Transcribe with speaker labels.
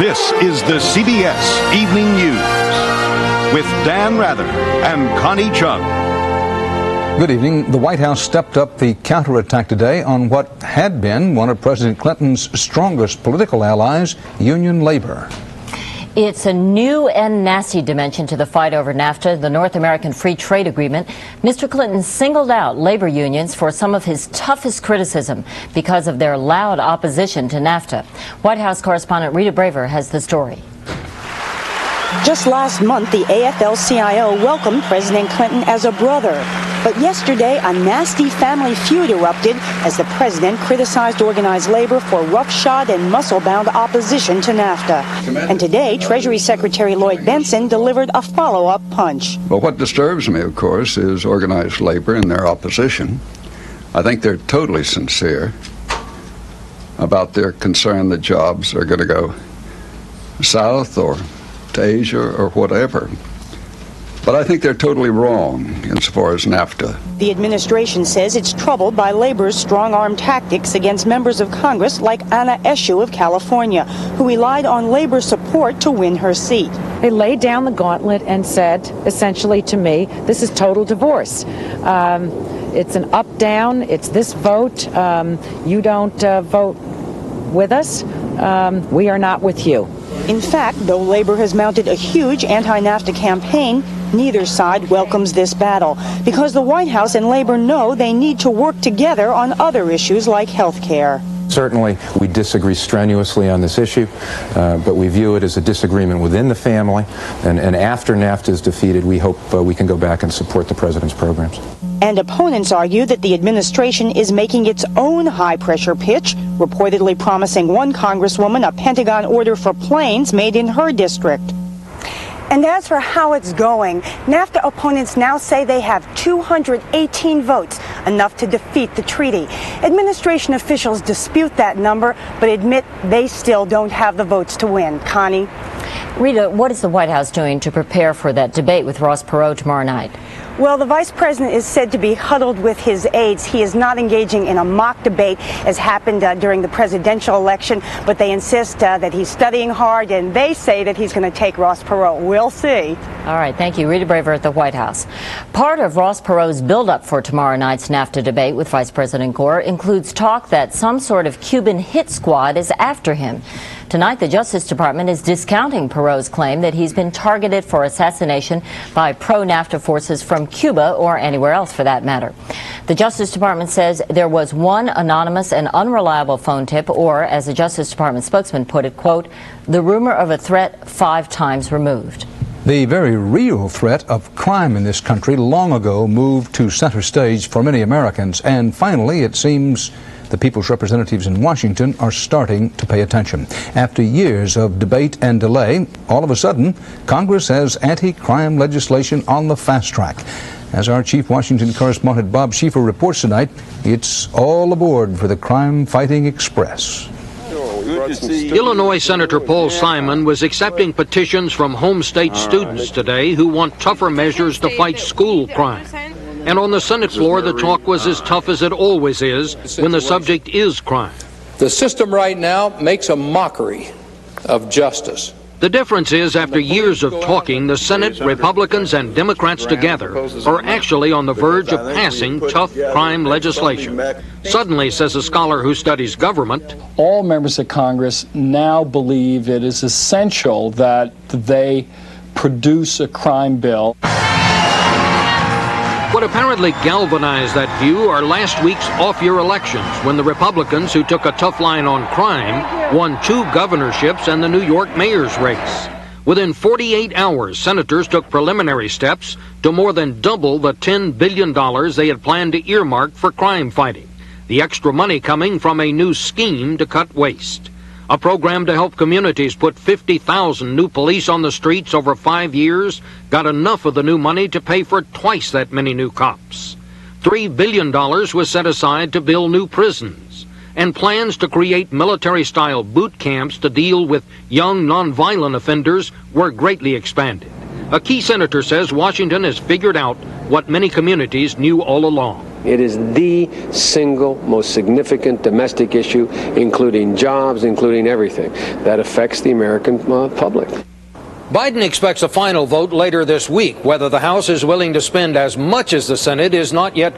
Speaker 1: This is the CBS Evening News with Dan Rather and Connie Chung.
Speaker 2: Good evening. The White House stepped up the counterattack today on what had been one of President Clinton's strongest political allies, Union Labor.
Speaker 3: It's a new and nasty dimension to the fight over NAFTA, the North American Free Trade Agreement. Mr. Clinton singled out labor unions for some of his toughest criticism because of their loud opposition to NAFTA. White House correspondent Rita Braver has the story.
Speaker 4: Just last month, the AFL-CIO welcomed President Clinton as a brother. But yesterday, a nasty family feud erupted as the president criticized organized labor for roughshod and muscle-bound opposition to NAFTA. And today, Treasury Secretary Lloyd Bentsen delivered a follow-up punch.
Speaker 5: Well, what disturbs me, of course, is organized labor and their opposition. I think they're totally sincere about their concern that jobs are going to go south or to Asia or whatever. But I think they're totally wrong as far as NAFTA.
Speaker 4: The administration says it's troubled by labor's strong-arm tactics against members of Congress like Anna Eshoo of California, who relied on labor support to win her seat.
Speaker 6: They laid down the gauntlet and said, essentially to me, this is total divorce. It's an up-down, it's this vote. You don't vote with us, we are not with you.
Speaker 4: In fact, though labor has mounted a huge anti-NAFTA campaign, neither side welcomes this battle because the White House and labor know they need to work together on other issues like health care.
Speaker 7: Certainly, we disagree strenuously on this issue, but we view it as a disagreement within the family, and after NAFTA is defeated, we hope we can go back and support the president's programs.
Speaker 4: And opponents argue that the administration is making its own high-pressure pitch, reportedly promising one congresswoman a Pentagon order for planes made in her district. And as for how it's going, NAFTA opponents now say they have 218 votes, enough to defeat the treaty. Administration officials dispute that number, but admit they still don't have the votes to win. Connie?
Speaker 3: Rita, what is the White House doing to prepare for that debate with Ross Perot tomorrow night?
Speaker 4: Well, the vice president is said to be huddled with his aides. He is not engaging in a mock debate as happened during the presidential election, but they insist that he's studying hard, and they say that he's going to take Ross Perot. We'll see.
Speaker 3: All right, thank you. Rita Braver at the White House. Part of Ross Perot's buildup for tomorrow night's NAFTA debate with Vice President Gore includes talk that some sort of Cuban hit squad is after him. Tonight, the Justice Department is discounting Perot's claim that he's been targeted for assassination by pro-NAFTA forces from Cuba or anywhere else for that matter. The Justice Department says there was one anonymous and unreliable phone tip, or as the Justice Department spokesman put it, quote, the rumor of a threat 5 times removed.
Speaker 2: The very real threat of crime in this country long ago moved to center stage for many Americans, and finally, it seems the people's representatives in Washington are starting to pay attention. After years of debate and delay, all of a sudden, Congress has anti-crime legislation on the fast track. As our chief Washington correspondent Bob Schieffer reports tonight, it's all aboard for the crime-fighting express.
Speaker 8: Illinois Senator Paul Simon was accepting petitions from home state students today who want tougher measures to fight school crime. And on the Senate floor, the talk was as tough as it always is when the subject is crime.
Speaker 9: The system right now makes a mockery of justice.
Speaker 8: The difference is, after years of talking, the Senate, Republicans and Democrats together are actually on the verge of passing tough crime legislation. Suddenly, says a scholar who studies government,
Speaker 10: all members of Congress now believe it is essential that they produce a crime bill.
Speaker 8: What apparently galvanized that view are last week's off-year elections, when the Republicans, who took a tough line on crime, won 2 governorships and the New York mayor's race. Within 48 hours, senators took preliminary steps to more than double the $10 billion they had planned to earmark for crime fighting. The extra money coming from a new scheme to cut waste. A program to help communities put 50,000 new police on the streets over 5 years got enough of the new money to pay for twice that many new cops. $3 billion was set aside to build new prisons, and plans to create military-style boot camps to deal with young nonviolent offenders were greatly expanded. A key senator says Washington has figured out what many communities knew all along.
Speaker 11: It is the single most significant domestic issue, including jobs, including everything, that affects the American public.
Speaker 8: Biden expects a final vote later this week. Whether the House is willing to spend as much as the Senate is not yet